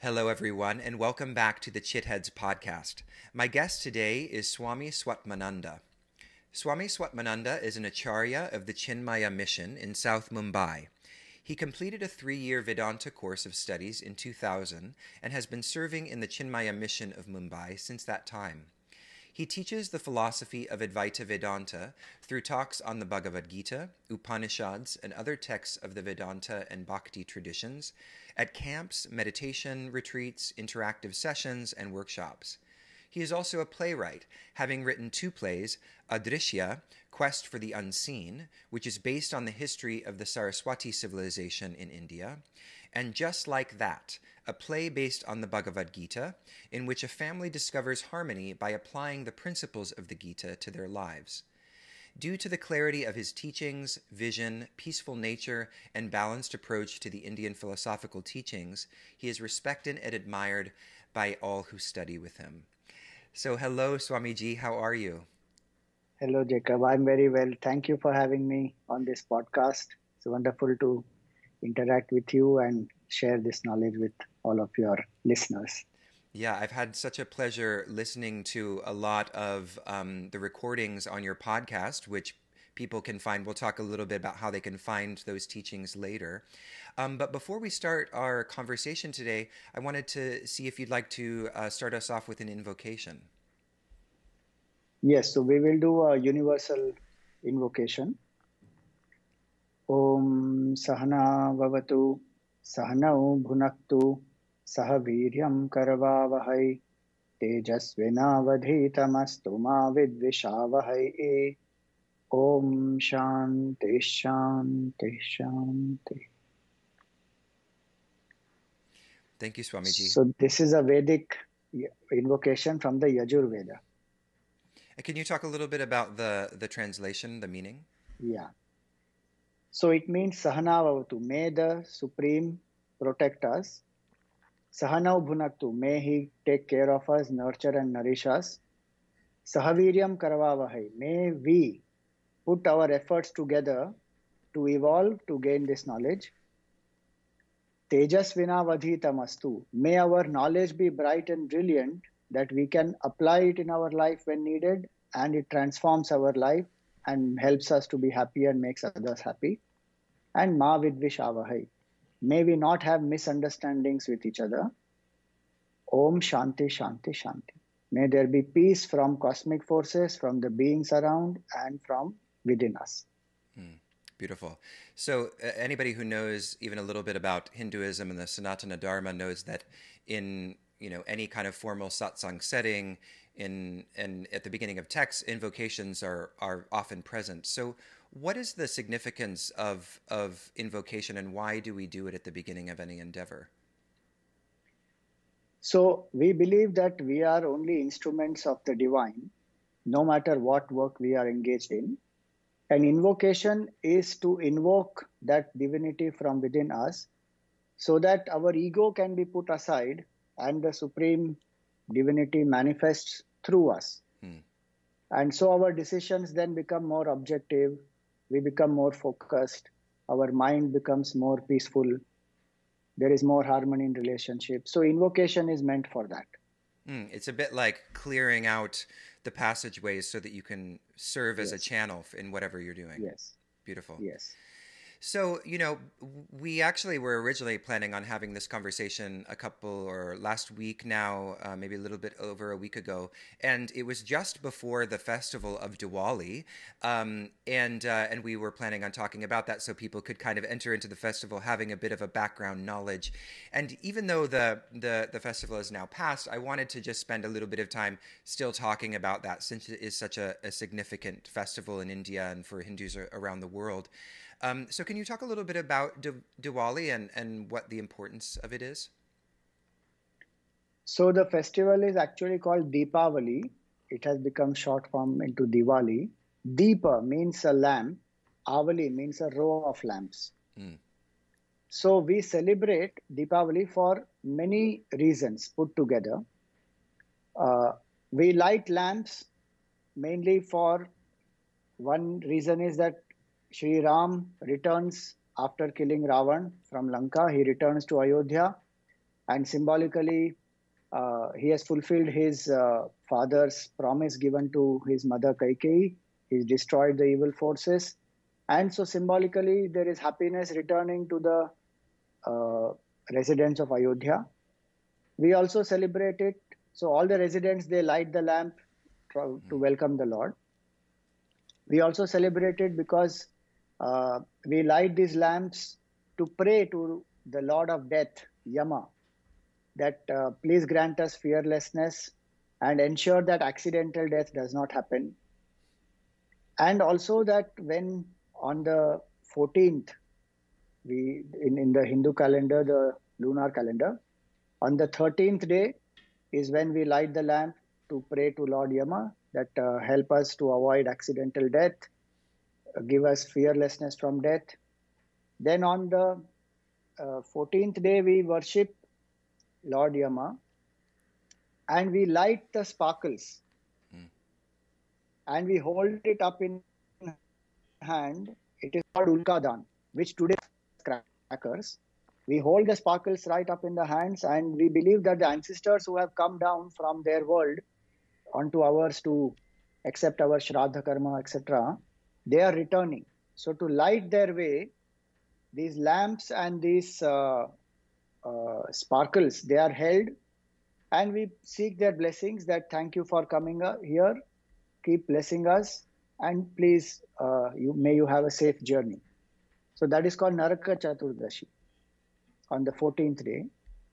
Hello, everyone, and welcome back to the Chitheads podcast. My guest today is Swami Swatmananda. Swami Swatmananda is an acharya of the Chinmaya Mission in South Mumbai. He completed a 3-year Vedanta course of studies in 2000 and has been serving in the Chinmaya Mission of Mumbai since that time. He teaches the philosophy of Advaita Vedanta through talks on the Bhagavad Gita, Upanishads, and other texts of the Vedanta and Bhakti traditions at camps, meditation retreats, interactive sessions, and workshops. He is also a playwright, having written 2 plays, Adrishya, Quest for the Unseen, which is based on the history of the Saraswati civilization in India, and Just Like That, a play based on the Bhagavad Gita, in which a family discovers harmony by applying the principles of the Gita to their lives. Due to the clarity of his teachings, vision, peaceful nature, and balanced approach to the Indian philosophical teachings, he is respected and admired by all who study with him. So, hello, Swamiji, how are you? Hello, Jacob. I'm very well. Thank you for having me on this podcast. It's wonderful to interact with you and share this knowledge with all of your listeners. Yeah, I've had such a pleasure listening to a lot of the recordings on your podcast, which people can find. We'll talk a little bit about how they can find those teachings later. But before we start our conversation today, I wanted to see if you'd like to start us off with an invocation. Yes, so we will do a universal invocation. Om Sahana Vavatu Sahanau Bhunaktu Sahaviryam Karavavahai Tejasvinavadhitamastu ma vidvishavahai. Om Shanti Shanti Shanti. Thank you, Swamiji. So this is a Vedic invocation from the Yajur Veda. Can you talk a little bit about the translation, the meaning? Yeah. So it means Sahana Vavatu, may the Supreme protect us. Sahanau Bhunaktu, may He take care of us, nurture and nourish us. Sahaviryam Karavavahai, may we put our efforts together to evolve, to gain this knowledge. Tejasvina vadhitamastu, may our knowledge be bright and brilliant, that we can apply it in our life when needed, and it transforms our life and helps us to be happy and makes others happy. And ma vidvishavahai, may we not have misunderstandings with each other. Om Shanti Shanti Shanti, may there be peace from cosmic forces, from the beings around, and from within us. Beautiful. So anybody who knows even a little bit about Hinduism and the Sanatana Dharma knows that in any kind of formal satsang setting, and at the beginning of texts, invocations are often present. So what is the significance of invocation, and why do we do it at the beginning of any endeavor? So we believe that we are only instruments of the divine, no matter what work we are engaged in. An invocation is to invoke that divinity from within us so that our ego can be put aside and the supreme divinity manifests through us. And so our decisions then become more objective, we become more focused, our mind becomes more peaceful, there is more harmony in relationships. So invocation is meant for that. It's a bit like clearing out the passageways so that you can serve as a channel in whatever you're doing. Yes. Beautiful. Yes. So, we actually were originally planning on having this conversation last week now, maybe a little bit over a week ago, and it was just before the festival of Diwali, and we were planning on talking about that so people could kind of enter into the festival having a bit of a background knowledge. And even though the festival is now past, I wanted to just spend a little bit of time still talking about that, since it is such a significant festival in India and for Hindus around the world. So can you talk a little bit about Diwali and what the importance of it is? So the festival is actually called Deepavali. It has become short form into Diwali. Deepa means a lamp. Avali means a row of lamps. So we celebrate Deepavali for many reasons put together. We light lamps mainly for one reason is that Sri Ram returns after killing Ravan from Lanka. He returns to Ayodhya And symbolically, he has fulfilled his father's promise given to his mother Kaikeyi. He's destroyed the evil forces. And so symbolically, there is happiness returning to the residents of Ayodhya. We also celebrate it. So all the residents, they light the lamp to welcome the Lord. We also celebrate it because we light these lamps to pray to the Lord of Death, Yama, that please grant us fearlessness and ensure that accidental death does not happen. And also that when on the 14th, in the Hindu calendar, the lunar calendar, on the 13th day is when we light the lamp to pray to Lord Yama that help us to avoid accidental death, give us fearlessness from death. Then on the 14th day, we worship Lord Yama and we light the sparkles and we hold it up in hand. It is called Ulkadan, which today is crackers. We hold the sparkles right up in the hands and we believe that the ancestors who have come down from their world onto ours to accept our Shraddha Karma, etc., they are returning. So to light their way, these lamps and these sparkles, they are held and we seek their blessings that thank you for coming here, keep blessing us and please may you have a safe journey. So that is called Naraka Chaturdashi on the 14th day.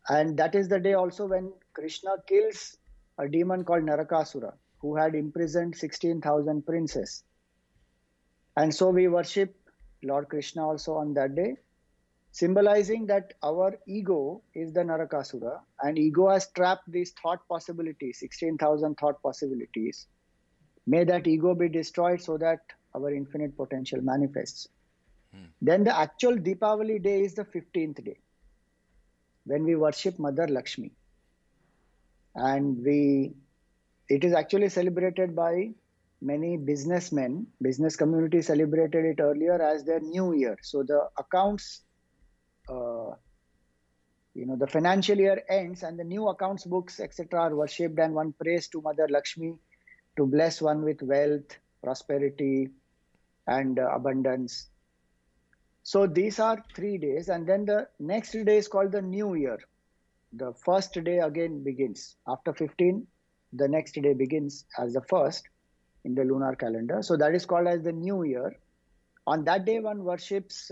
And that is the day also when Krishna kills a demon called Narakasura, who had imprisoned 16,000 princes. And so we worship Lord Krishna also on that day, symbolizing that our ego is the Narakasura and ego has trapped these thought possibilities, 16,000 thought possibilities. May that ego be destroyed so that our infinite potential manifests. Then the actual Deepavali day is the 15th day, when we worship Mother Lakshmi. And it is actually celebrated by many businessmen. Business community celebrated it earlier as their new year. So the accounts, the financial year ends and the new accounts books, etc., are worshipped and one prays to Mother Lakshmi to bless one with wealth, prosperity, and abundance. So these are 3 days. And then the next day is called the New Year. The first day again begins. After 15, the next day begins as the first in the lunar calendar. So that is called as the New Year. On that day, one worships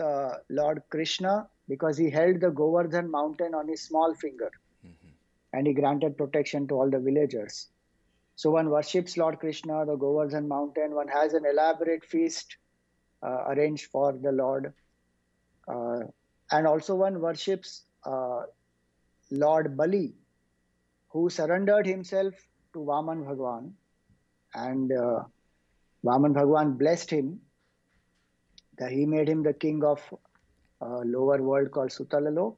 Lord Krishna because he held the Govardhan mountain on his small finger. And he granted protection to all the villagers. So one worships Lord Krishna, the Govardhan mountain. One has an elaborate feast arranged for the Lord. And also one worships Lord Bali, who surrendered himself to Vaman Bhagwan. And Vaman Bhagwan blessed him. That he made him the king of lower world called Sutalalok.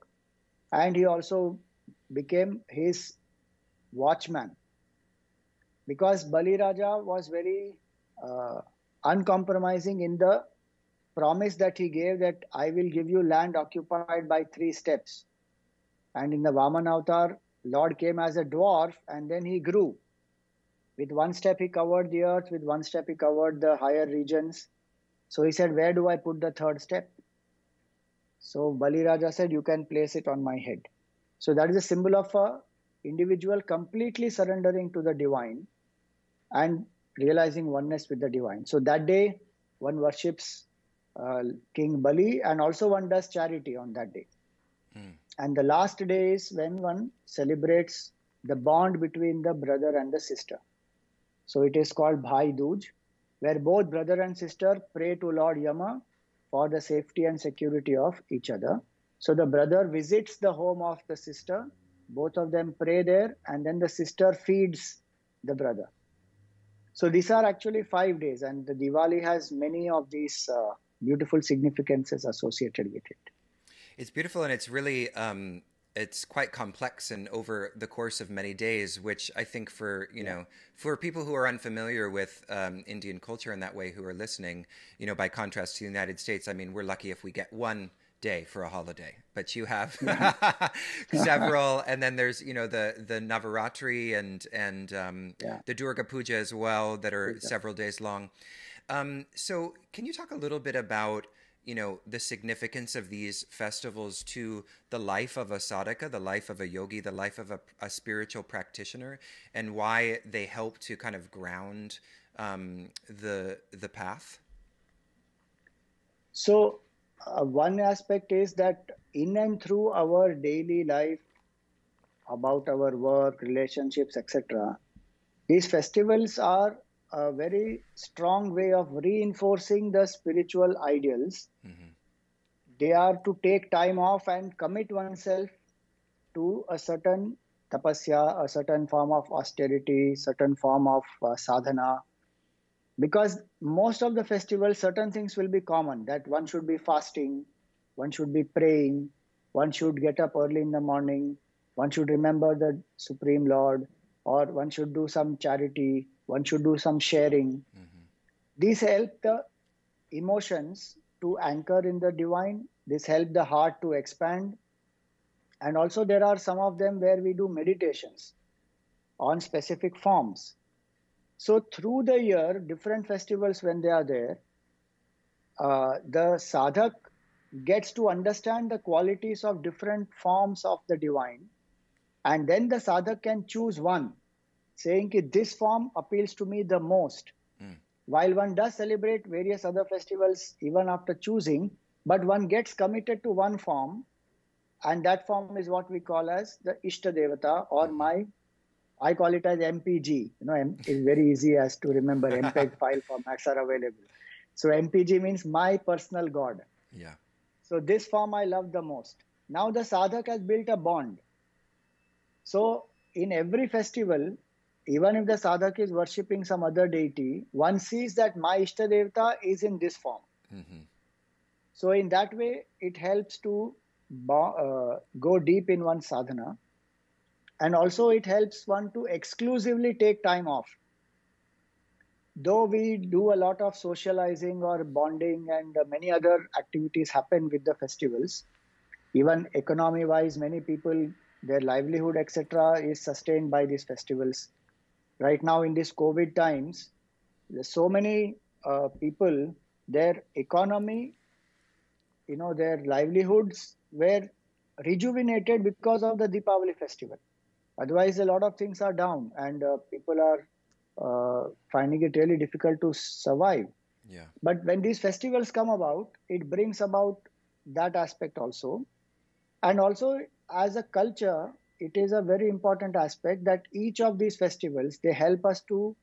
And he also became his watchman. Because Bali Raja was very uncompromising in the promise that he gave that I will give you land occupied by 3 steps. And in the Vaman avatar, Lord came as a dwarf and then he grew. With 1 step he covered the earth, with 1 step he covered the higher regions. So he said, where do I put the 3rd step? So Bali Raja said, you can place it on my head. So that is a symbol of an individual completely surrendering to the divine and realizing oneness with the divine. So that day, one worships King Bali and also one does charity on that day. And the last day is when one celebrates the bond between the brother and the sister. So it is called Bhai Dooj, where both brother and sister pray to Lord Yama for the safety and security of each other. So the brother visits the home of the sister, both of them pray there, and then the sister feeds the brother. So these are actually 5 days, and the Diwali has many of these beautiful significances associated with it. It's beautiful, and it's really it's quite complex and over the course of many days, which I think for for people who are unfamiliar with Indian culture in that way, who are listening, by contrast to the United States, I mean, we're lucky if we get one day for a holiday, but you have Yeah. several, and then there's the Navaratri and Yeah. the Durga Puja as well that are Puja. several days long. So can you talk a little bit about the significance of these festivals to the life of a sadhaka, the life of a yogi, the life of a spiritual practitioner, and why they help to kind of ground the path? So, one aspect is that in and through our daily life, about our work, relationships, etc., these festivals are a very strong way of reinforcing the spiritual ideals. Hmm. They are to take time off and commit oneself to a certain tapasya, a certain form of austerity, certain form of sadhana. Because most of the festivals, certain things will be common, that one should be fasting, one should be praying, one should get up early in the morning, one should remember the Supreme Lord, or one should do some charity, one should do some sharing. Hmm. These help the emotions to anchor in the divine, this help the heart to expand. And also, there are some of them where we do meditations on specific forms. So, through the year, different festivals, when they are there, the sadhak gets to understand the qualities of different forms of the divine, and then the sadhak can choose one, saying that this form appeals to me the most. Mm. While one does celebrate various other festivals even after choosing, but one gets committed to one form, and that form is what we call as the Ishta Devata, or I call it as MPG. It's very easy as to remember. Hmm. MPEG file formats are available. So MPG means my personal God. Yeah. So this form I love the most. Now the sadhak has built a bond. So in every festival, even if the sadhak is worshipping some other deity, one sees that my Ishta Devata is in this form. Hmm. So in that way, it helps to go deep in one's sadhana. And also it helps one to exclusively take time off. Though we do a lot of socializing or bonding and many other activities happen with the festivals, even economy wise, many people, their livelihood, etc., is sustained by these festivals. Right now, in these COVID times, there's so many people, their economy, their livelihoods were rejuvenated because of the Deepavali festival. Otherwise, a lot of things are down, and people are finding it really difficult to survive. Yeah. But when these festivals come about, it brings about that aspect also. And also, as a culture, it is a very important aspect that each of these festivals, they help us to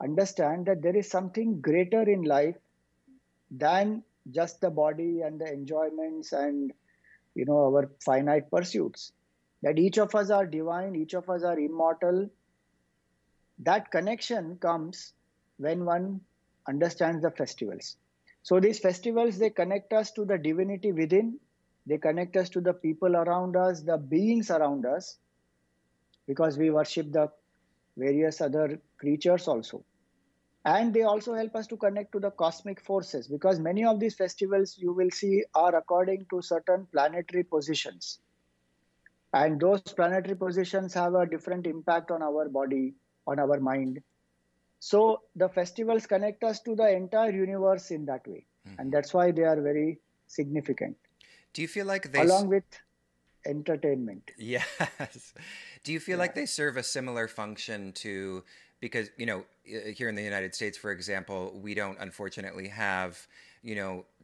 understand that there is something greater in life than just the body and the enjoyments and our finite pursuits. That each of us are divine, each of us are immortal. That connection comes when one understands the festivals. So these festivals, they connect us to the divinity within, they connect us to the people around us, the beings around us, because we worship the various other creatures also. And they also help us to connect to the cosmic forces, because many of these festivals you will see are according to certain planetary positions. And those planetary positions have a different impact on our body, on our mind. So the festivals connect us to the entire universe in that way. And Hmm. that's why they are very significant, Do you feel like along with entertainment. yes. Do you feel Yeah. like they serve a similar function to, because, here in the United States, for example, we don't unfortunately have,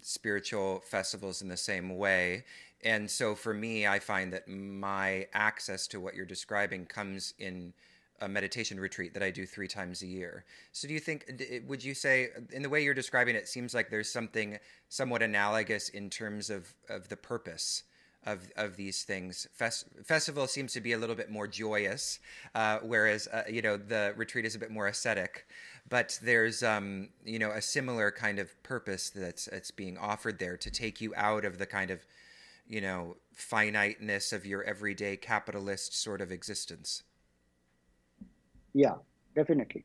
spiritual festivals in the same way. And so for me, I find that my access to what you're describing comes in a meditation retreat that I do 3 times a year. So do you think, would you say, in the way you're describing it, it seems like there's something somewhat analogous in terms of the purpose of these things. Festival seems to be a little bit more joyous, whereas the retreat is a bit more ascetic. But there's a similar kind of purpose that's being offered there to take you out of the kind of finiteness of your everyday capitalist sort of existence. Yeah, definitely.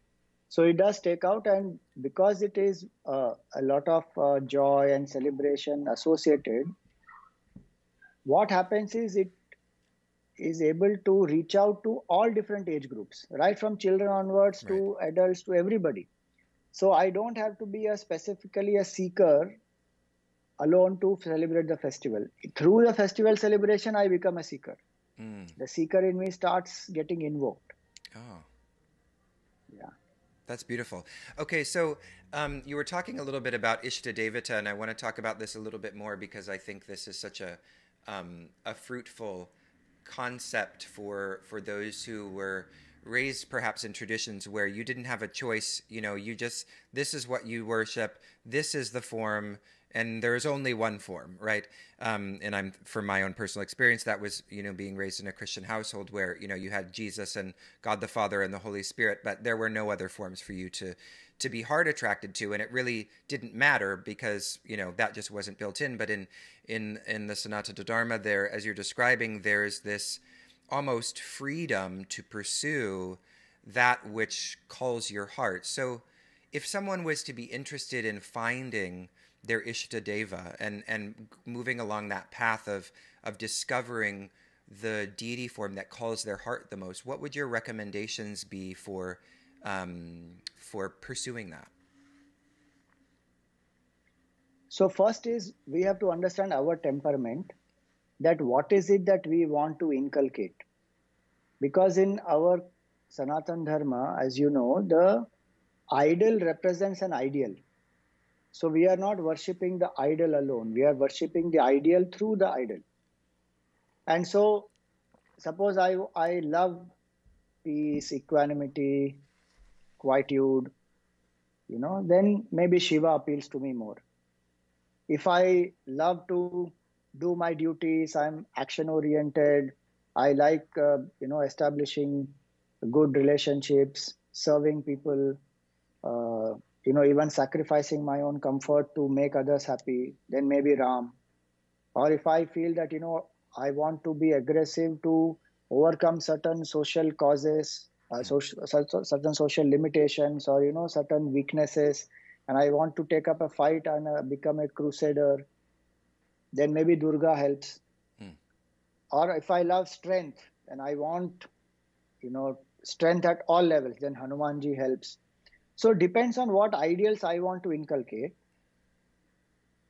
So it does take out, and because it is a lot of joy and celebration associated, what happens is it is able to reach out to all different age groups, right from children onwards Right. to adults to everybody. So I don't have to be specifically a seeker alone to celebrate the festival. Through the festival celebration, I become a seeker. Mm. The seeker in me starts getting invoked. Oh, Yeah. that's beautiful. Okay, so you were talking a little bit about Ishtadevata, and I want to talk about this a little bit more because I think this is such a fruitful concept for those who were raised perhaps in traditions where you didn't have a choice. You know, you just, this is what you worship, this is the form, and there's only one form, right? And I'm, from my own personal experience, that was, you know, being raised in a Christian household where, you know, you had Jesus and God the Father and the Holy Spirit, but there were no other forms for you to be heart attracted to, and it really didn't matter because, you know, that just wasn't built in. But in the Sanatana Dharma, there, as you're describing, there's this almost freedom to pursue that which calls your heart. So if someone was to be interested in finding their Ishtadeva and moving along that path of discovering the deity form that calls their heart the most, what would your recommendations be for pursuing that? So first is we have to understand our temperament, that what is it that we want to inculcate. Because in our Sanatan Dharma, as you know, the idol represents an ideal. So we are not worshipping the idol alone. We are worshipping the ideal through the idol. And so suppose I love peace, equanimity, quietude, you know, then maybe Shiva appeals to me more. If I love to do my duties, I'm action oriented, I like, establishing good relationships, serving people, uh, even sacrificing my own comfort to make others happy, then maybe Ram. Or if I feel that, I want to be aggressive to overcome certain social causes, certain social limitations, or, certain weaknesses, and I want to take up a fight and become a crusader, then maybe Durga helps. Hmm. Or if I love strength and I want, strength at all levels, then Hanumanji helps. So it depends on what ideals I want to inculcate.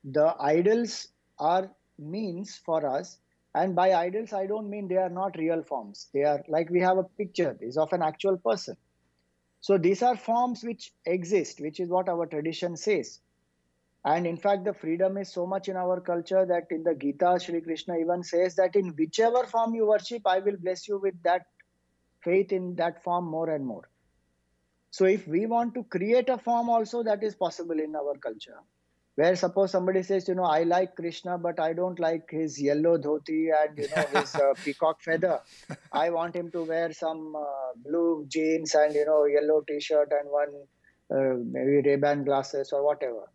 The idols are means for us, and by idols I don't mean they are not real forms. They are like, we have a picture is of an actual person. So these are forms which exist, which is what our tradition says. And in fact, the freedom is so much in our culture that in the Gita, Shri Krishna even says that in whichever form you worship, I will bless you with that faith in that form more and more. So if we want to create a form also, that is possible in our culture. Where suppose somebody says, I like Krishna, but I don't like his yellow dhoti and, his peacock feather. I want him to wear some blue jeans and, yellow t-shirt and one maybe Ray-Ban glasses or whatever.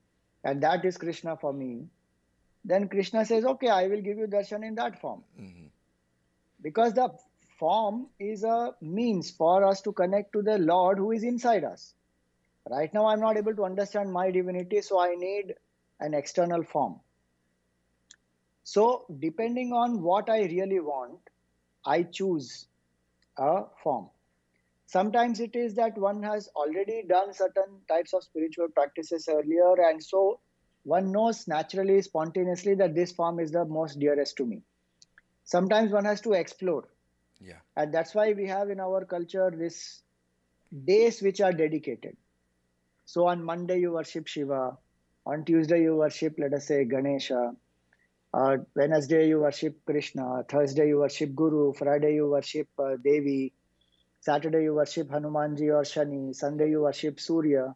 And that is Krishna for me. Then Krishna says, okay, I will give you darshan in that form. Mm-hmm. Because the form is a means for us to connect to the Lord who is inside us. Right now, I'm not able to understand my divinity, so I need an external form. So depending on what I really want, I choose a form. Sometimes it is that one has already done certain types of spiritual practices earlier, and so one knows naturally, spontaneously that this form is the most dearest to me. Sometimes one has to explore. Yeah. And that's why we have in our culture these days which are dedicated. So on Monday you worship Shiva, on Tuesday you worship, let us say, Ganesha, Wednesday you worship Krishna, Thursday you worship Guru, Friday you worship Devi, Saturday you worship Hanumanji or Shani, Sunday you worship Surya.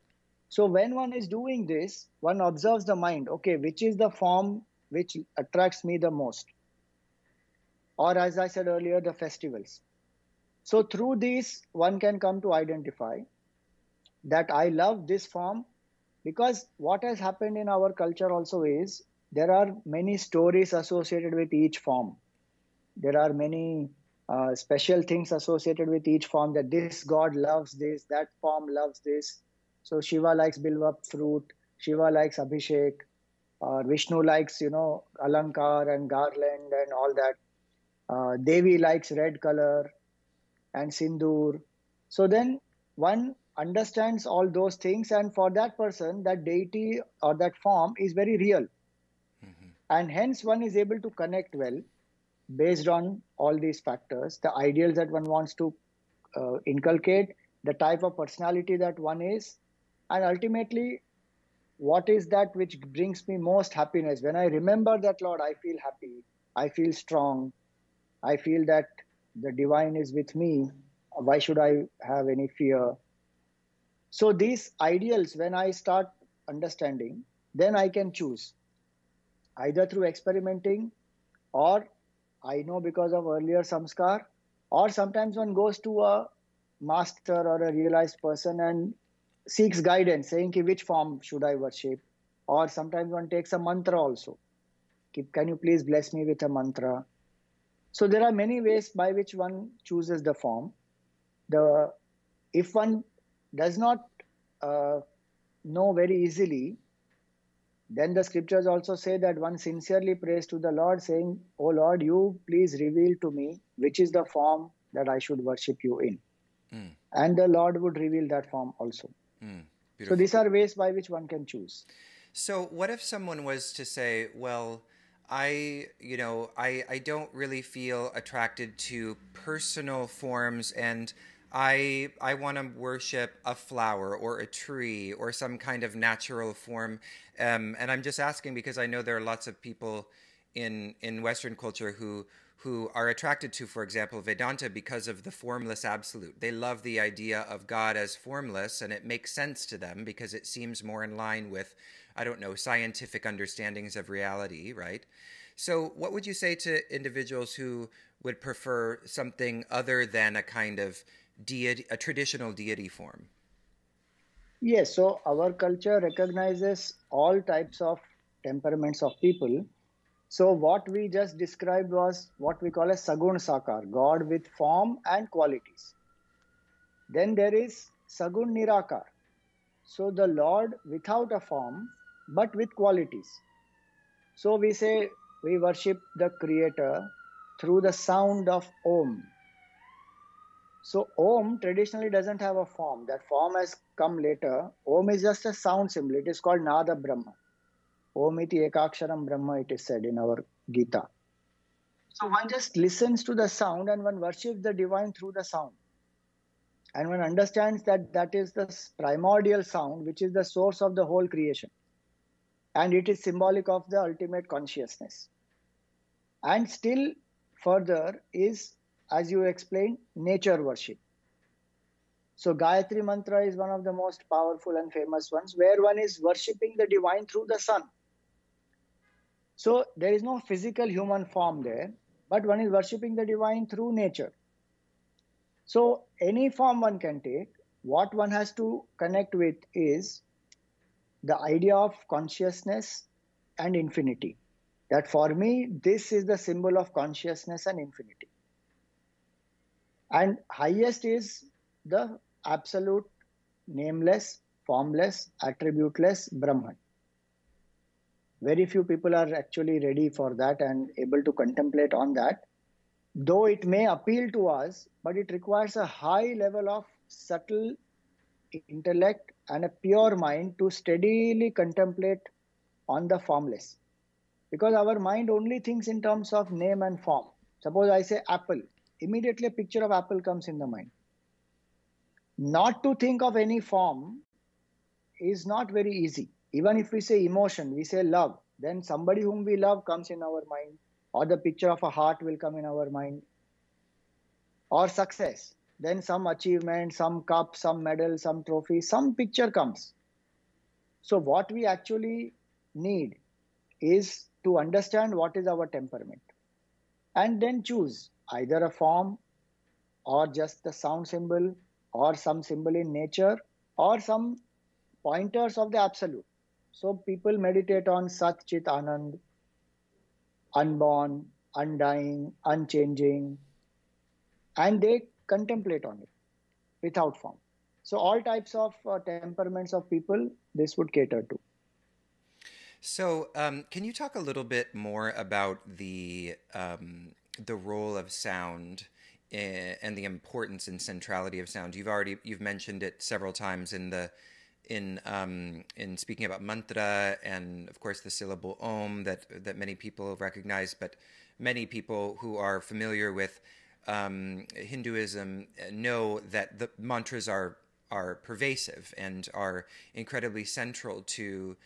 So when one is doing this, one observes the mind, okay, which is the form which attracts me the most? Or as I said earlier, the festivals. So through these, one can come to identify that I love this form, because what has happened in our culture also is there are many stories associated with each form. There are many special things associated with each form, that this god loves this, that form loves this. So Shiva likes bilva fruit, Shiva likes Abhishek. Or Vishnu likes, Alankar and garland and all that. Devi likes red color and sindoor. So then one understands all those things, and for that person, that deity or that form is very real. Mm-hmm. And hence one is able to connect well based on all these factors, the ideals that one wants to inculcate, the type of personality that one is, and ultimately, what is that which brings me most happiness? When I remember that, Lord, I feel happy, I feel strong, I feel that the divine is with me. Why should I have any fear? So, these ideals, when I start understanding, then I can choose either through experimenting, or I know because of earlier samskar, or sometimes one goes to a master or a realized person and seeks guidance, saying, "Ki, which form should I worship?" Or sometimes one takes a mantra also. Ki, can you please bless me with a mantra? So there are many ways by which one chooses the form. The If one does not uh, know very easily, then the scriptures also say that one sincerely prays to the Lord, saying, "Oh Lord, you please reveal to me which is the form that I should worship you in." Mm. And the Lord would reveal that form also. Mm. So Beautiful. these are ways by which one can choose. So, what if someone was to say, well, I don't really feel attracted to personal forms, and I want to worship a flower or a tree or some kind of natural form. And I'm just asking because I know there are lots of people in Western culture who are attracted to, for example, Vedanta because of the formless absolute. They love the idea of God as formless, and it makes sense to them because it seems more in line with, I don't know, scientific understandings of reality, right? So, what would you say to individuals who would prefer something other than a kind of deity, a traditional deity form? Yes, so our culture recognizes all types of temperaments of people. So what we just described was what we call a Sagun Sakar, God with form and qualities. Then there is Sagun Nirakar, so the Lord without a form but with qualities. So we say we worship the Creator through the sound of Om. So Om traditionally doesn't have a form. That form has come later. Om is just a sound symbol. It is called Nada Brahma. Om iti ekaksharam Brahma, it is said in our Gita. So one just listens to the sound and one worships the divine through the sound. And one understands that that is the primordial sound, which is the source of the whole creation. And it is symbolic of the ultimate consciousness. And still further is, as you explained, nature worship. So Gayatri Mantra is one of the most powerful and famous ones, where one is worshipping the divine through the sun. So there is no physical human form there, but one is worshipping the divine through nature. So any form one can take. What one has to connect with is the idea of consciousness and infinity. That for me, this is the symbol of consciousness and infinity. And highest is the absolute, nameless, formless, attributeless Brahman. Very few people are actually ready for that and able to contemplate on that. Though it may appeal to us, but it requires a high level of subtle intellect and a pure mind to steadily contemplate on the formless. Because our mind only thinks in terms of name and form. Suppose I say apple, immediately a picture of apple comes in the mind. Not to think of any form is not very easy. Even if we say emotion, we say love, then somebody whom we love comes in our mind, or the picture of a heart will come in our mind, or success, then some achievement, some cup, some medal, some trophy, some picture comes. So what we actually need is to understand what is our temperament and then choose either a form or just the sound symbol or some symbol in nature or some pointers of the absolute. So people meditate on Sat Chit Anand, unborn, undying, unchanging, and they contemplate on it without form. So all types of temperaments of people this would cater to. So, can you talk a little bit more about the role of sound and the importance and centrality of sound? You've mentioned it several times in speaking about mantra and of course the syllable Om that many people recognize, but many people who are familiar with Hinduism know that the mantras are pervasive and are incredibly central to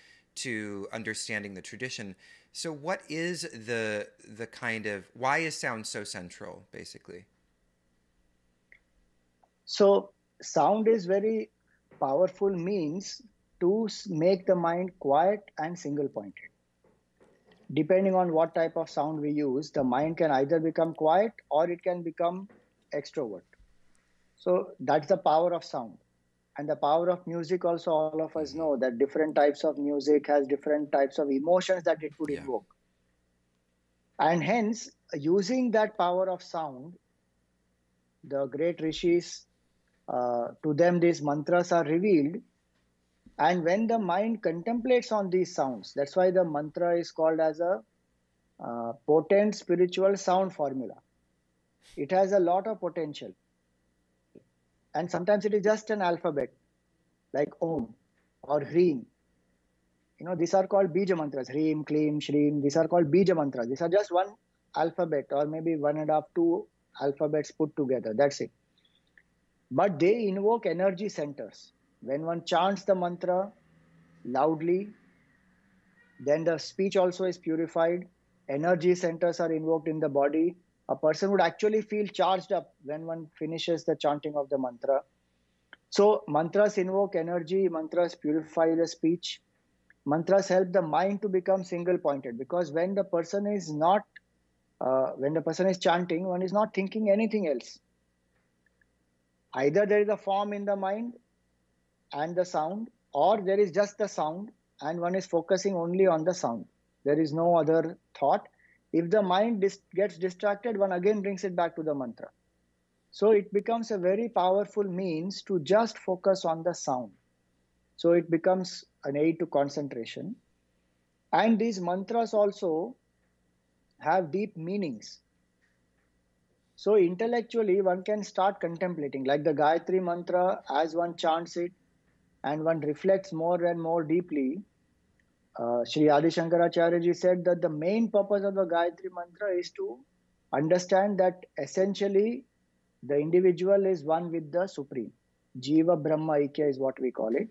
understanding the tradition. So, what is the kind of why is sound so central, basically? So sound is very powerful means to make the mind quiet and single pointed. Depending on what type of sound we use, the mind can either become quiet or it can become extrovert. So that's the power of sound. And the power of music also, all of us Mm-hmm. know that different types of music has different types of emotions that it would Yeah. invoke. And hence, using that power of sound, the great rishis, to them these mantras are revealed. And when the mind contemplates on these sounds, that's why the mantra is called as a potent spiritual sound formula. It has a lot of potential. And sometimes it is just an alphabet like Om or Hreem. These are called Bija mantras. Hreem, Kleem, Shreem. These are called Bija mantras. These are just one alphabet or maybe one and a half, two alphabets put together. That's it. But they invoke energy centers. When one chants the mantra loudly, then the speech also is purified. Energy centers are invoked in the body. A person would actually feel charged up when one finishes the chanting of the mantra. So, mantras invoke energy, mantras purify the speech. Mantras help the mind to become single pointed because when the person is not, when the person is chanting, one is not thinking anything else. Either there is a form in the mind and the sound, or there is just the sound and one is focusing only on the sound. There is no other thought. If the mind gets distracted, one again brings it back to the mantra. So it becomes a very powerful means to just focus on the sound. So it becomes an aid to concentration. And these mantras also have deep meanings. So intellectually, one can start contemplating, like the Gayatri mantra, as one chants it and one reflects more and more deeply. Sri Adi Shankaracharya ji said that the main purpose of the Gayatri mantra is to understand that essentially the individual is one with the Supreme. Jiva Brahma Aikya is what we call it.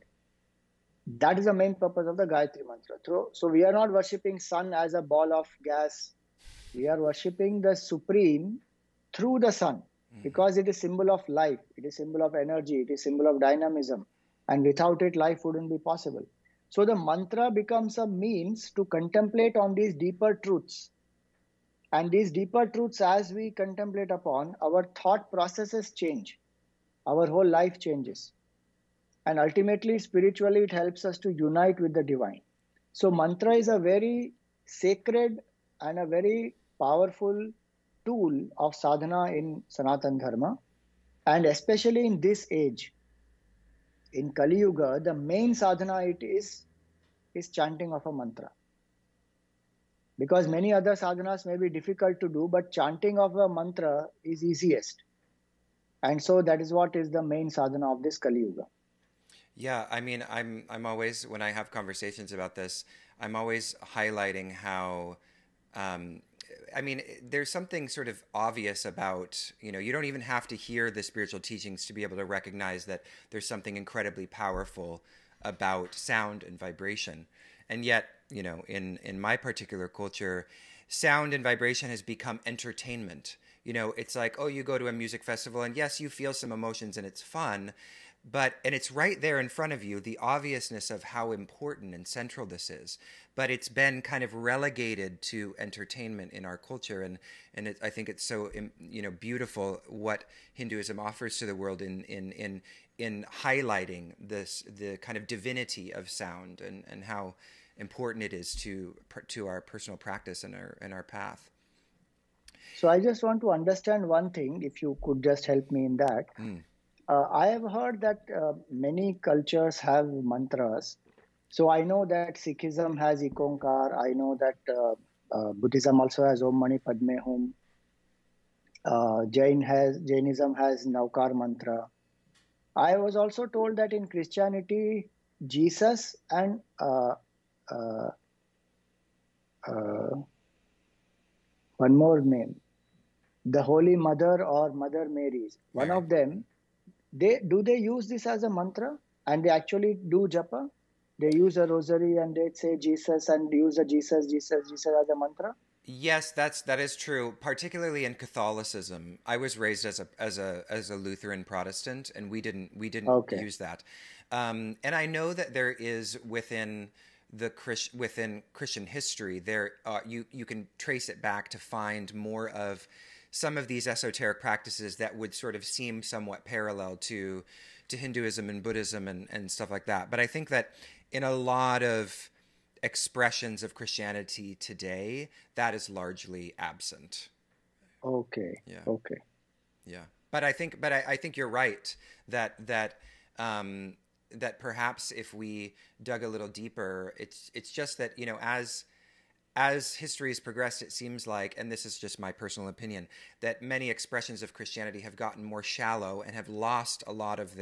That is the main purpose of the Gayatri mantra. So we are not worshipping sun as a ball of gas. We are worshipping the Supreme through the sun because it is symbol of life. It is symbol of energy. It is symbol of dynamism. And without it, life wouldn't be possible. So the mantra becomes a means to contemplate on these deeper truths. And these deeper truths, as we contemplate upon, our thought processes change. Our whole life changes. And ultimately, spiritually, it helps us to unite with the divine. So mantra is a very sacred and a very powerful tool of sadhana in Sanatana Dharma. And especially in this age, in Kali Yuga, the main sadhana it is chanting of a mantra. Because many other sadhanas may be difficult to do, but chanting of a mantra is easiest. And so that is what is the main sadhana of this Kali Yuga. Yeah, I mean, I'm always when I have conversations about this, I'm always highlighting how, um, I mean, there's something sort of obvious about, you don't even have to hear the spiritual teachings to be able to recognize that there's something incredibly powerful about sound and vibration. And yet, in my particular culture, sound and vibration has become entertainment. It's like, oh, you go to a music festival and yes, you feel some emotions and it's fun, and it's right there in front of you, the obviousness of how important and central this is. But it's been kind of relegated to entertainment in our culture, I think it's so beautiful what Hinduism offers to the world in highlighting the kind of divinity of sound and how important it is to our personal practice and our path. So I just want to understand one thing, if you could just help me in that. I have heard that many cultures have mantras, So I know that Sikhism has Ikonkar. I know that Buddhism also has Om Mani Padme Hum. Jainism has Navkar mantra. I was also told that in Christianity, Jesus and uh, uh, one more name, the Holy Mother or Mother Mary's, one Right. of them, they use this as a mantra and they actually do japa. They use a rosary and they say Jesus and use a Jesus as a mantra. Yes, that is true, particularly in Catholicism. I was raised as a Lutheran Protestant, and we didn't Okay. use that. And I know that there is within Christian history, there you can trace it back to find more of some of these esoteric practices that would sort of seem somewhat parallel to Hinduism and Buddhism and stuff like that. But I think that in a lot of expressions of Christianity today, that is largely absent. Okay. Yeah, Okay. yeah. But I think you're right um, that perhaps if we dug a little deeper, it's just that as history has progressed, it seems like, and this is just my personal opinion, that many expressions of Christianity have gotten more shallow and have lost a lot of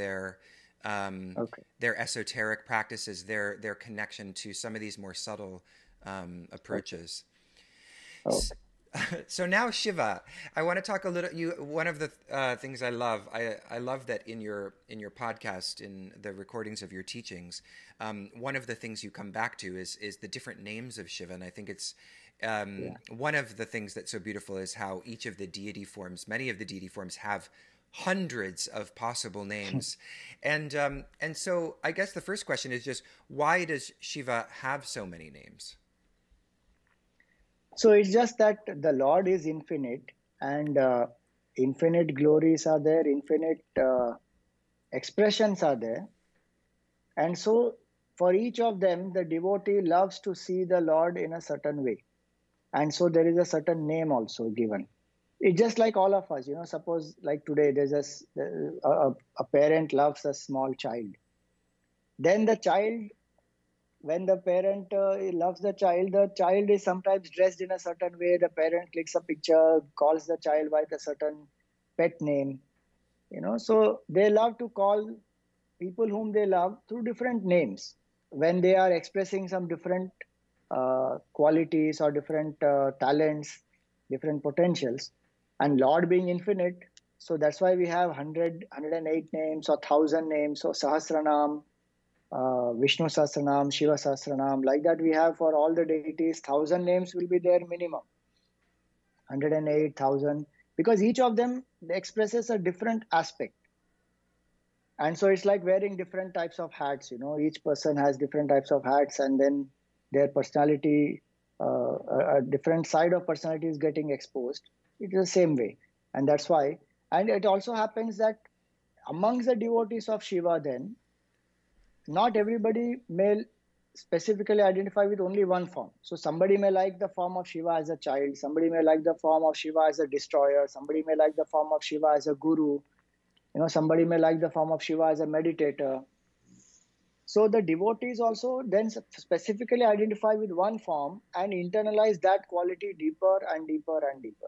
um, Okay. their esoteric practices, their connection to some of these more subtle Okay. approaches. Okay. So now Shiva, I want to talk a little. One of the things I love that in your podcast, in the recordings of your teachings, one of the things you come back to is the different names of Shiva, and I think it's Yeah. one of the things that's so beautiful is how each of the deity forms, many of the deity forms, have hundreds of possible names, and so I guess the first question is just why does Shiva have so many names? So it's just that the Lord is infinite and infinite glories are there, infinite expressions are there. And so for each of them, the devotee loves to see the Lord in a certain way. And so there is a certain name also given. It's just like all of us, suppose like today there's a parent loves a small child. Then the child, when the parent loves the child is sometimes dressed in a certain way. The parent clicks a picture, calls the child by the certain pet name, so they love to call people whom they love through different names when they are expressing some different qualities or different talents, different potentials. And Lord being infinite, so that's why we have 108 names or 1,000 names or Sahasranam, Vishnu Sahasranam, Shiva Sahasranam. Like that, we have for all the deities, 1,000 names will be there minimum, 108,000, because each of them expresses a different aspect. And so it's like wearing different types of hats. Each person has different types of hats, and then their personality, a different side of personality is getting exposed. It's the same way, and that's why. And it also happens that amongst the devotees of Shiva, then not everybody may specifically identify with only one form. So somebody may like the form of Shiva as a child, somebody may like the form of Shiva as a destroyer, somebody may like the form of Shiva as a guru, somebody may like the form of Shiva as a meditator. So the devotees also then specifically identify with one form and internalize that quality deeper and deeper and deeper.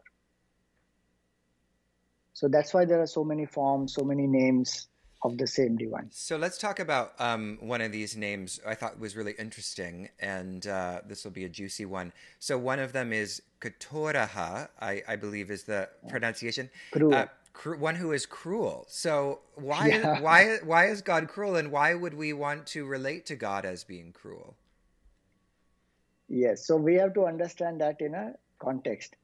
So that's why there are so many forms, so many names of the same divine. So let's talk about one of these names I thought was really interesting, and this will be a juicy one. So one of them is Katoraha, I believe is the pronunciation. Uh, Cruel. one who is cruel. So why Yeah. why why is God cruel, and why would we want to relate to God as being cruel? Yes. So we have to understand that in a context.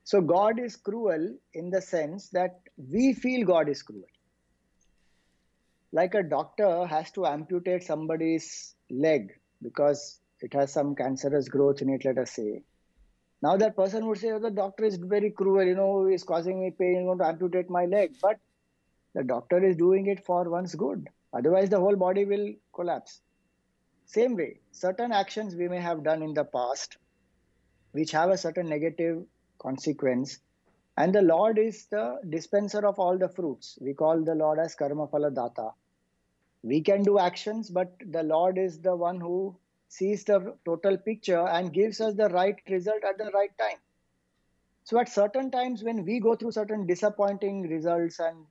So God is cruel in the sense that we feel God is cruel. Like a doctor has to amputate somebody's leg because it has some cancerous growth in it, let us say. Now that person would say, oh, the doctor is very cruel, he's causing me pain, to amputate my leg. But the doctor is doing it for one's good. Otherwise, the whole body will collapse. Same way, certain actions we may have done in the past, which have a certain negative consequence. And the Lord is the dispenser of all the fruits. We call the Lord as Karma Phala Data. We can do actions, but the Lord is the one who sees the total picture and gives us the right result at the right time. So at certain times when we go through certain disappointing results and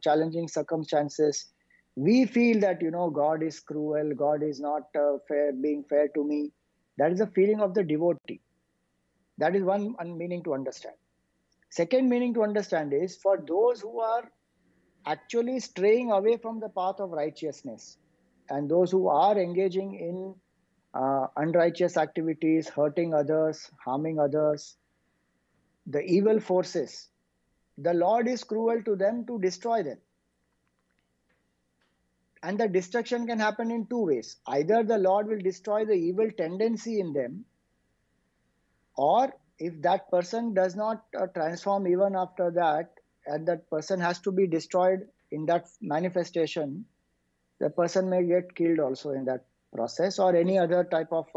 challenging circumstances, we feel that God is cruel, God is not being fair to me. That is the feeling of the devotee. That is one meaning to understand. Second meaning to understand is for those who are actually straying away from the path of righteousness and those who are engaging in unrighteous activities, hurting others, harming others, the evil forces, the Lord is cruel to them to destroy them. And the destruction can happen in two ways. Either the Lord will destroy the evil tendency in them, or if that person does not transform even after that, and that person has to be destroyed in that manifestation, the person may get killed also in that process, or any other type of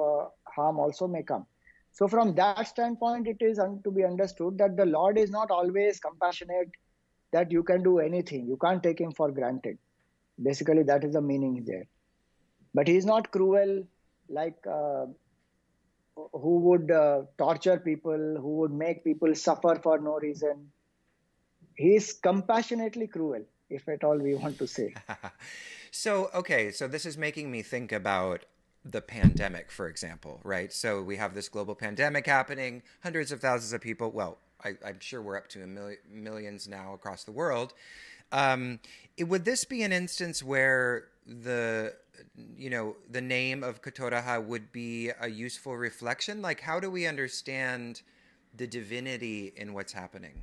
harm also may come. So from that standpoint, it is to be understood that the Lord is not always compassionate, that you can do anything. You can't take him for granted. Basically, that is the meaning there. But he is not cruel, like who would torture people, who would make people suffer for no reason. He is compassionately cruel, if at all we want to say. So, okay, so this is making me think about the pandemic, for example, right? So we have this global pandemic happening, hundreds of thousands of people. Well, I'm sure we're up to millions now across the world. Would this be an instance where the name of Katoraha would be a useful reflection? Like, how do we understand the divinity in what's happening?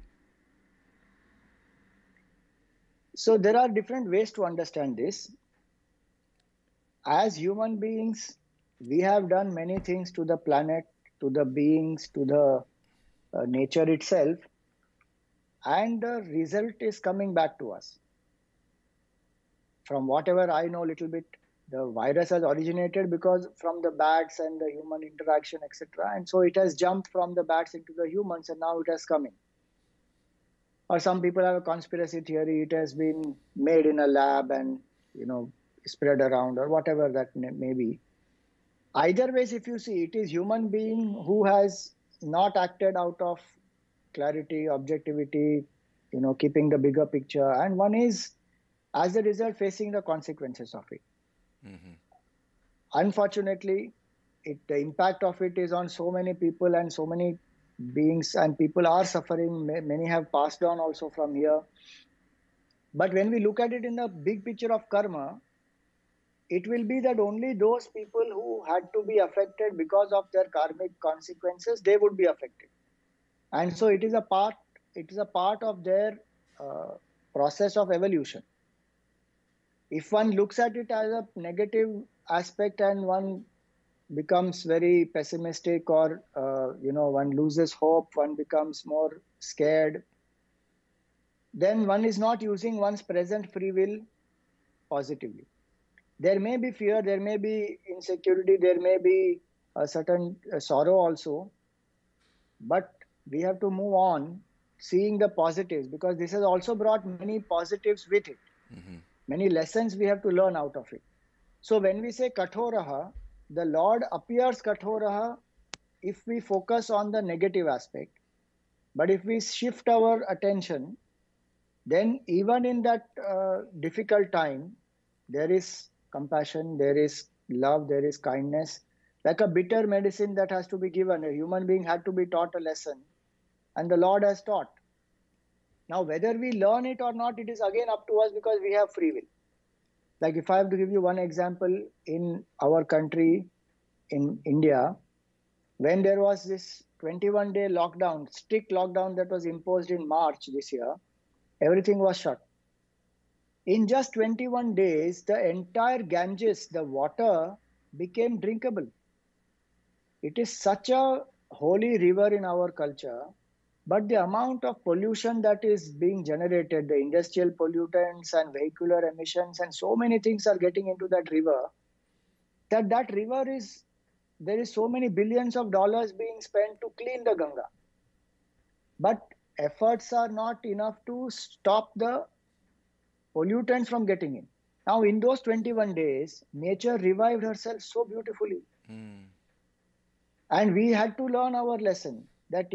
So there are different ways to understand this. As human beings, we have done many things to the planet, to the beings, to the nature itself, and the result is coming back to us. From whatever I know a little bit, the virus has originated because from the bats and the human interaction, etc. And so it has jumped from the bats into the humans, and now it has come in. Or some people have a conspiracy theory, it has been made in a lab and spread around, or whatever that may be. Either ways, if you see, it is human being who has not acted out of clarity, objectivity, keeping the bigger picture, and one is, as a result, facing the consequences of it. Mm-hmm. Unfortunately, the impact of it is on so many people and so many beings, and people are suffering. Many have passed on also from here. But when we look at it in the big picture of karma, it will be that only those people who had to be affected because of their karmic consequences, they would be affected. And so it is a part of their process of evolution. If one looks at it as a negative aspect and one becomes very pessimistic, or one loses hope, one becomes more scared, then one is not using one's present free will positively. There may be fear, there may be insecurity, there may be a certain sorrow also, but we have to move on seeing the positives, because this has also brought many positives with it. Mm-hmm. Many lessons we have to learn out of it. So when we say Kathoraha, the Lord appears Kathoraha if we focus on the negative aspect. But if we shift our attention, then even in that difficult time, there is compassion, there is love, there is kindness. Like a bitter medicine that has to be given. A human being had to be taught a lesson, and the Lord has taught. Now, whether we learn it or not, it is again up to us, because we have free will. Like if I have to give you one example, in our country, in India, when there was this 21-day lockdown, strict lockdown that was imposed in March this year, everything was shut. In just 21 days, the entire Ganges, the water, became drinkable. It is such a holy river in our culture, but the amount of pollution that is being generated, the industrial pollutants and vehicular emissions and so many things are getting into that river, that river is, there is so many billions of dollars being spent to clean the Ganga. But efforts are not enough to stop the pollutants from getting in. Now, in those 21 days, nature revived herself so beautifully. Mm. And we had to learn our lesson that,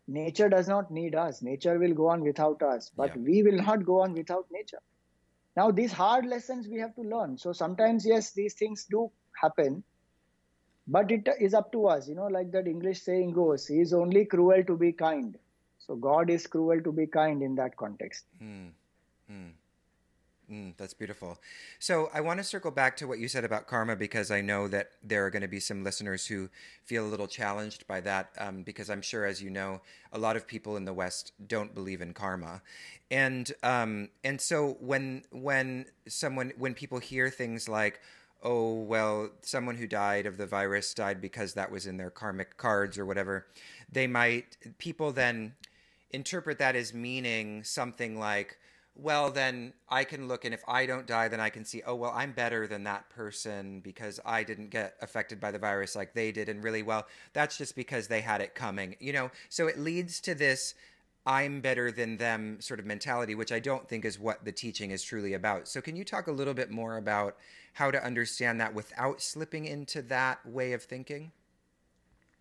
nature does not need us. Nature will go on without us, but Yeah. we will not go on without nature. Now, these hard lessons we have to learn. So sometimes, yes, these things do happen, but it is up to us. Like that English saying goes, he is only cruel to be kind. So God is cruel to be kind in that context. Mm. Mm. That's beautiful. So I want to circle back to what you said about karma because I know that there are going to be some listeners who feel a little challenged by that because I'm sure, as you know, a lot of people in the West don't believe in karma, and so when people hear things like, oh well, someone who died of the virus died because that was in their karmic cards or whatever, people then interpret that as meaning something like, well, then I can look, and if I don't die, then I can see, oh, well, I'm better than that person because I didn't get affected by the virus like they did. And really, well, that's just because they had it coming, So it leads to this I'm better than them sort of mentality, which I don't think is what the teaching is truly about. So can you talk a little bit more about how to understand that without slipping into that way of thinking?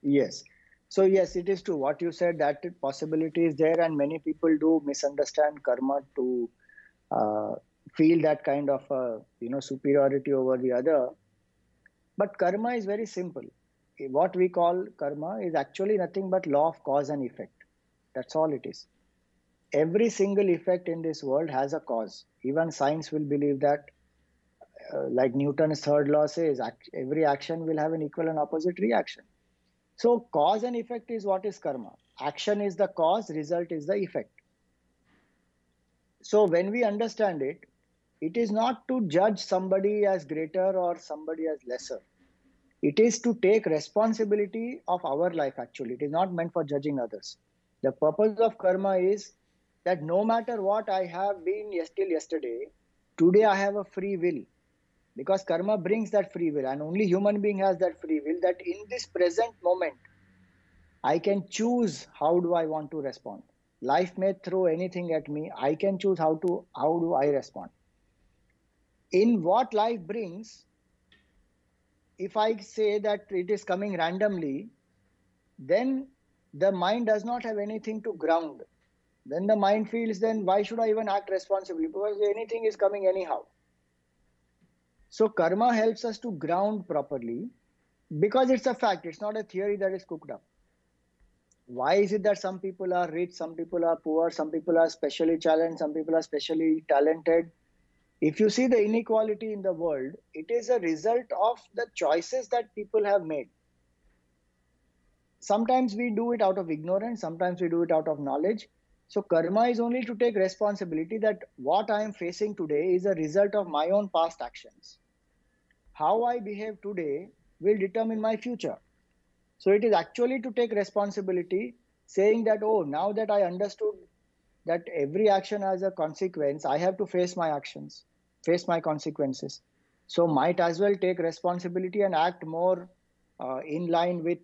Yes. So yes, it is true. What you said, that possibility is there, and many people do misunderstand karma to uh, feel that kind of superiority over the other. But karma is very simple. What we call karma is actually nothing but law of cause and effect. That's all it is. Every single effect in this world has a cause. Even science will believe that, like Newton's third law says, every action will have an equal and opposite reaction. So cause and effect is what is karma. Action is the cause, result is the effect. So when we understand it, it is not to judge somebody as greater or somebody as lesser. It is to take responsibility of our life actually. It is not meant for judging others. The purpose of karma is that no matter what I have been till yesterday, today I have a free will. Because karma brings that free will, and only human being has that free will, that in this present moment I can choose how do I want to respond. Life may throw anything at me. I can choose how do I respond. In what life brings, if I say that it is coming randomly, then the mind does not have anything to ground. Then the mind feels, then why should I even act responsibly? Because anything is coming anyhow. So karma helps us to ground properly because it's a fact. It's not a theory that is cooked up. Why is it that some people are rich, some people are poor, some people are specially challenged, some people are specially talented? If you see the inequality in the world, it is a result of the choices that people have made. Sometimes we do it out of ignorance, sometimes we do it out of knowledge. So karma is only to take responsibility that what I am facing today is a result of my own past actions. How I behave today will determine my future. So it is actually to take responsibility, saying that, oh, now that I understood that every action has a consequence, I have to face my actions, face my consequences. So might as well take responsibility and act more in line with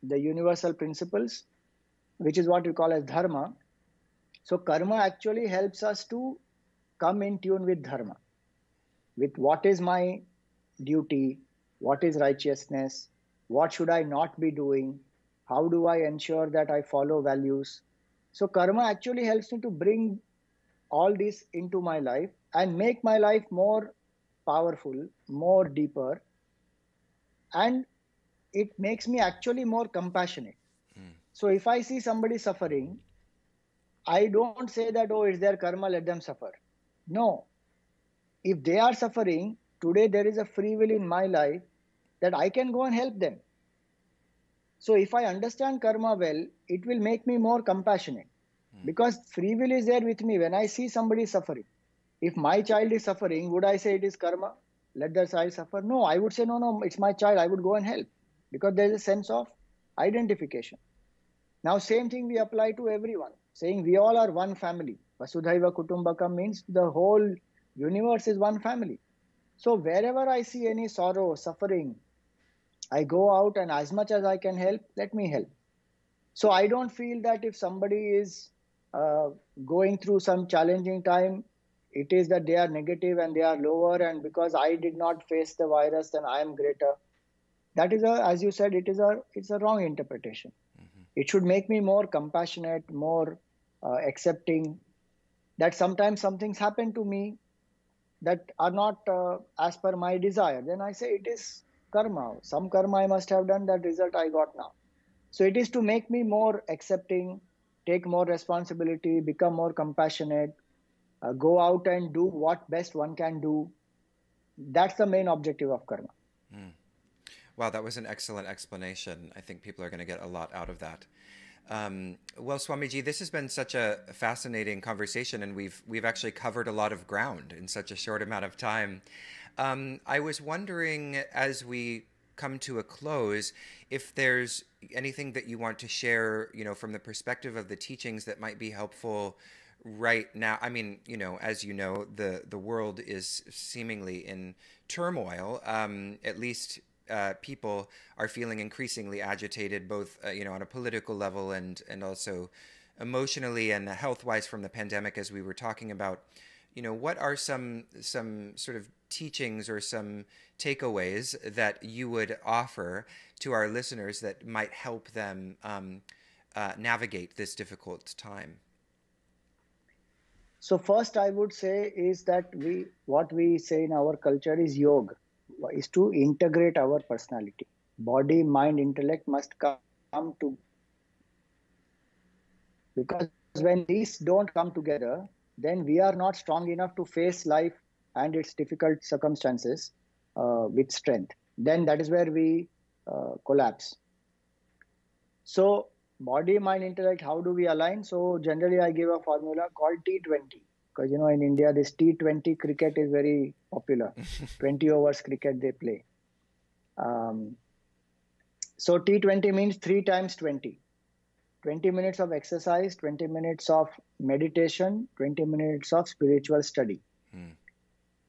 the universal principles, which is what we call as dharma. So karma actually helps us to come in tune with dharma, with what is my duty, what is righteousness, what should I not be doing, how do I ensure that I follow values. So karma actually helps me to bring all this into my life and make my life more powerful, more deeper, and it makes me actually more compassionate. Mm. So if I see somebody suffering, I don't say that, oh, it's their karma, let them suffer. No. If they are suffering, today there is a free will in my life that I can go and help them. So if I understand karma well, it will make me more compassionate because free will is there with me when I see somebody suffering. If my child is suffering, would I say it is karma? Let the child suffer? No, I would say, no, no, it's my child. I would go and help because there is a sense of identification. Now, same thing we apply to everyone, saying we all are one family. Vasudhaiva Kutumbakam means the whole universe is one family. So wherever I see any sorrow, suffering, I go out and as much as I can help, let me help. So I don't feel that if somebody is going through some challenging time, It is that they are negative and they are lower, and because I did not face the virus, then I am greater. That is as you said, it's a wrong interpretation. It should make me more compassionate, more accepting, that sometimes some things happen to me that are not as per my desire. Then I say it is karma. Some karma I must have done, that result I got now. So it is to make me more accepting, take more responsibility, become more compassionate, go out and do what best one can do. That's the main objective of karma. Wow, that was an excellent explanation. I think people are going to get a lot out of that. Well, Swamiji, this has been such a fascinating conversation, and we've actually covered a lot of ground in such a short amount of time. I was wondering, as we come to a close, if there's anything that you want to share, from the perspective of the teachings that might be helpful right now. I mean, as you know, the world is seemingly in turmoil. At least people are feeling increasingly agitated, both on a political level and also emotionally and health-wise from the pandemic, as we were talking about. What are some sort of teachings or some takeaways that you would offer to our listeners that might help them navigate this difficult time? So first I would say is that what we say in our culture is yoga, is to integrate our personality. Body, mind, intellect must come to, because when these don't come together, then we are not strong enough to face life and its difficult circumstances with strength. Then that is where we collapse. So body, mind, intellect, how do we align? So generally I give a formula called T20, because in India this T20 cricket is very popular. 20 overs cricket they play. So T20 means 3 times 20. 20 minutes of exercise, 20 minutes of meditation, 20 minutes of spiritual study.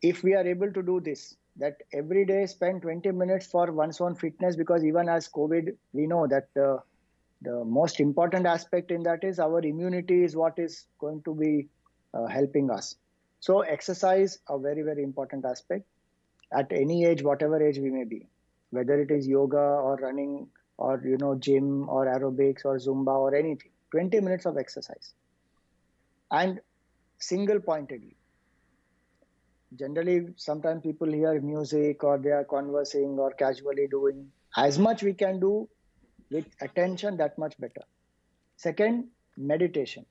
If we are able to do this, that every day spend 20 minutes for one's own fitness, because even as COVID, we know that the most important aspect in that is our immunity is what is going to be helping us. So exercise, a very, very important aspect at any age, whatever age we may be, whether it is yoga or running or, gym or aerobics or Zumba or anything, 20 minutes of exercise. And single pointedly. Generally, sometimes people hear music or they are conversing or casually doing. As much we can do with attention, that much better. Second, meditation.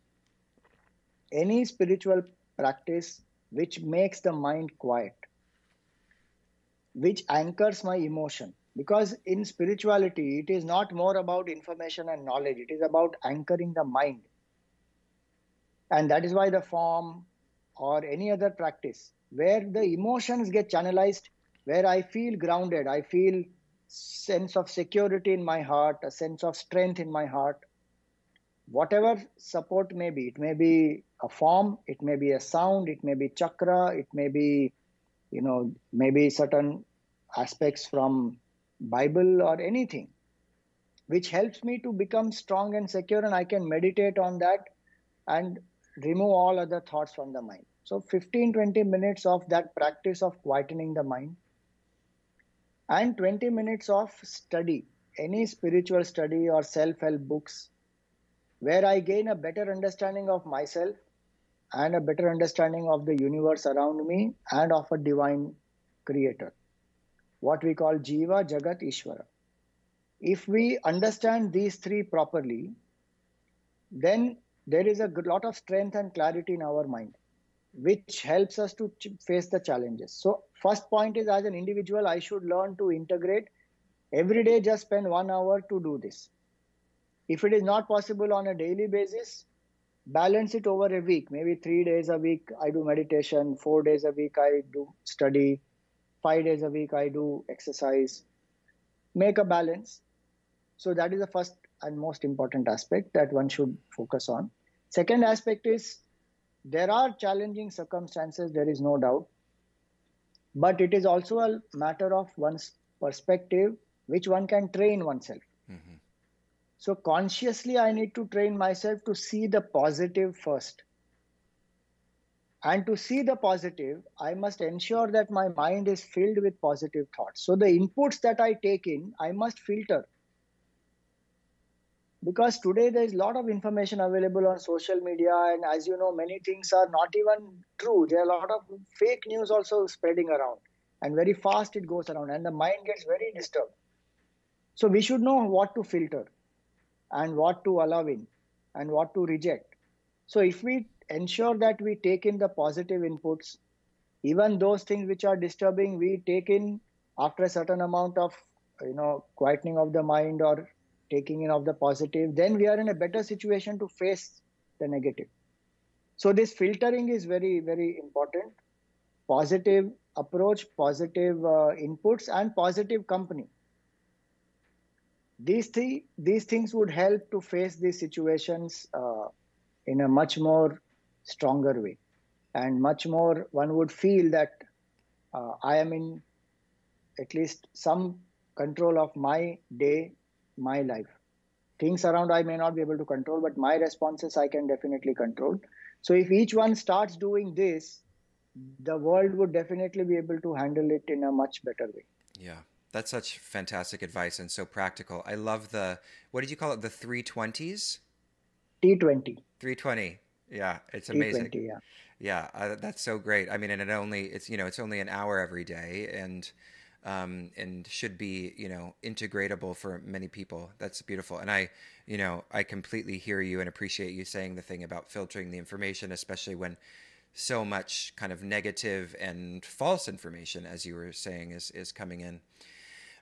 Any spiritual practice which makes the mind quiet, which anchors my emotion. Because in spirituality, it is not more about information and knowledge. It is about anchoring the mind. And that is why the form or any other practice where the emotions get channelized, where I feel grounded, I feel sense of security in my heart, a sense of strength in my heart, whatever support may be. It may be a form, it may be a sound, it may be chakra, it may be, maybe certain aspects from Bible or anything, which helps me to become strong and secure, and I can meditate on that and remove all other thoughts from the mind. So 15-20 minutes of that practice of quietening the mind, and 20 minutes of study, any spiritual study or self-help books, where I gain a better understanding of myself and a better understanding of the universe around me and of a divine creator, what we call Jiva, Jagat, Ishvara. If we understand these three properly, then there is a lot of strength and clarity in our mind, which helps us to face the challenges. So first point is, as an individual, I should learn to integrate. Every day, just spend 1 hour to do this. If it is not possible on a daily basis, balance it over a week. Maybe 3 days a week I do meditation, 4 days a week I do study, 5 days a week I do exercise. Make a balance. So that is the first and most important aspect that one should focus on. Second aspect is, there are challenging circumstances, there is no doubt. But it is also a matter of one's perspective, which one can train oneself. Mm-hmm. So consciously, I need to train myself to see the positive first. And to see the positive, I must ensure that my mind is filled with positive thoughts. So the inputs that I take in, I must filter, because today there is a lot of information available on social media, and as you know, many things are not even true. There are a lot of fake news also spreading around, and very fast it goes around, and the mind gets very disturbed. So we should know what to filter and what to allow in and what to reject. So if we ensure that we take in the positive inputs, even those things which are disturbing, we take in after a certain amount of quietening of the mind or taking in of the positive, then we are in a better situation to face the negative. So this filtering is very, very important. Positive approach, positive inputs, and positive company. These things would help to face these situations in a much more stronger way, and much more one would feel that I am in at least some control of my day, my life. Things around I may not be able to control, but my responses I can definitely control. So if each one starts doing this, the world would definitely be able to handle it in a much better way. Yeah. That's such fantastic advice and so practical. I love the, what did you call it? The 320s? T20. 320. Yeah, it's amazing. T20, yeah. Yeah, that's so great. I mean, and it's only an hour every day, and should be integratable for many people. That's beautiful, and I completely hear you and appreciate you saying the thing about filtering the information, especially when so much kind of negative and false information, as you were saying, is coming in.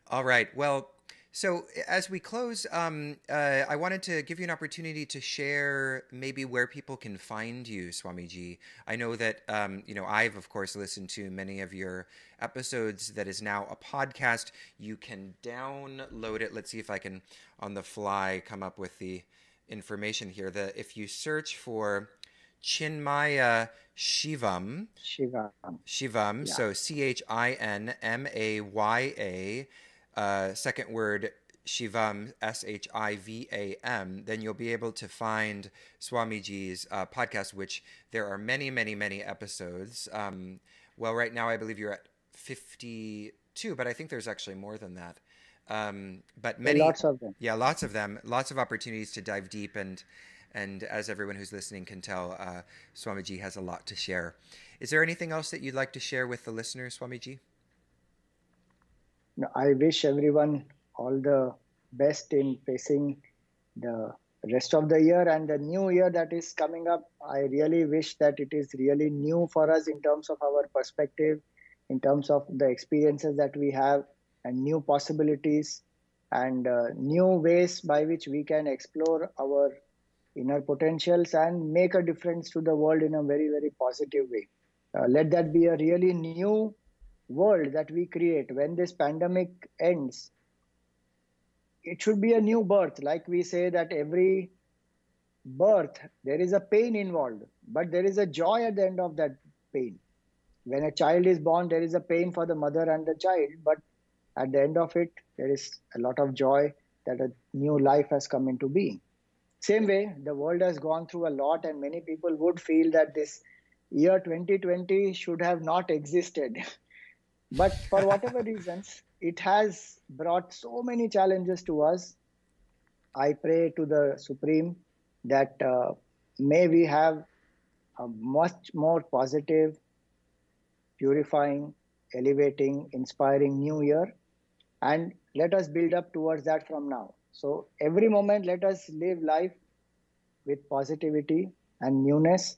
All right. Well, so as we close, I wanted to give you an opportunity to share maybe where people can find you, Swamiji. I know that I've of course listened to many of your episodes. That is now a podcast. You can download it. Let's see if I can, on the fly, come up with the information here. If you search for Chinmaya Shivam, Yeah. so Chinmaya, second word Shivam, Shivam, then you'll be able to find Swamiji's podcast, which there are many, many, many episodes. Well, right now I believe you're at 52, but I think there's actually more than that. But There are many, lots of them. yeah, lots of them, lots of opportunities to dive deep, and as everyone who's listening can tell, Swamiji has a lot to share. Is there anything else that you'd like to share with the listeners, Swamiji? I wish everyone all the best in facing the rest of the year and the new year that is coming up. I really wish that it is really new for us in terms of our perspective, in terms of the experiences that we have, and new possibilities, and new ways by which we can explore our inner potentials and make a difference to the world in a very, very positive way. Let that be a really new world that we create. When this pandemic ends, it should be a new birth. Like we say that every birth, there is a pain involved, but there is a joy at the end of that pain. When a child is born, there is a pain for the mother and the child, but at the end of it, there is a lot of joy that a new life has come into being. Same way, the world has gone through a lot, and many people would feel that this year 2020 should have not existed. But for whatever reasons, it has brought so many challenges to us. I pray to the Supreme that may we have a much more positive, purifying, elevating, inspiring new year. And let us build up towards that from now. So every moment, let us live life with positivity and newness.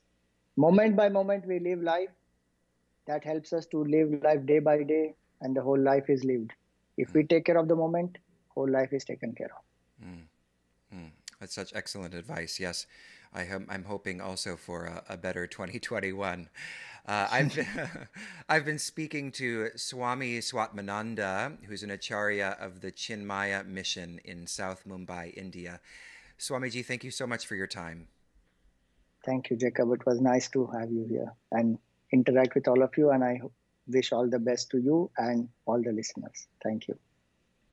Moment by moment, we live life. That helps us to live life day by day, and the whole life is lived. If we take care of the moment, whole life is taken care of. Mm. Mm. That's such excellent advice. Yes, I'm hoping also for a better 2021. I've been speaking to Swami Swatmananda, who's an acharya of the Chinmaya Mission in South Mumbai, India. Swamiji, thank you so much for your time. Thank you, Jacob. It was nice to have you here and interact with all of you, and I wish all the best to you and all the listeners. Thank you.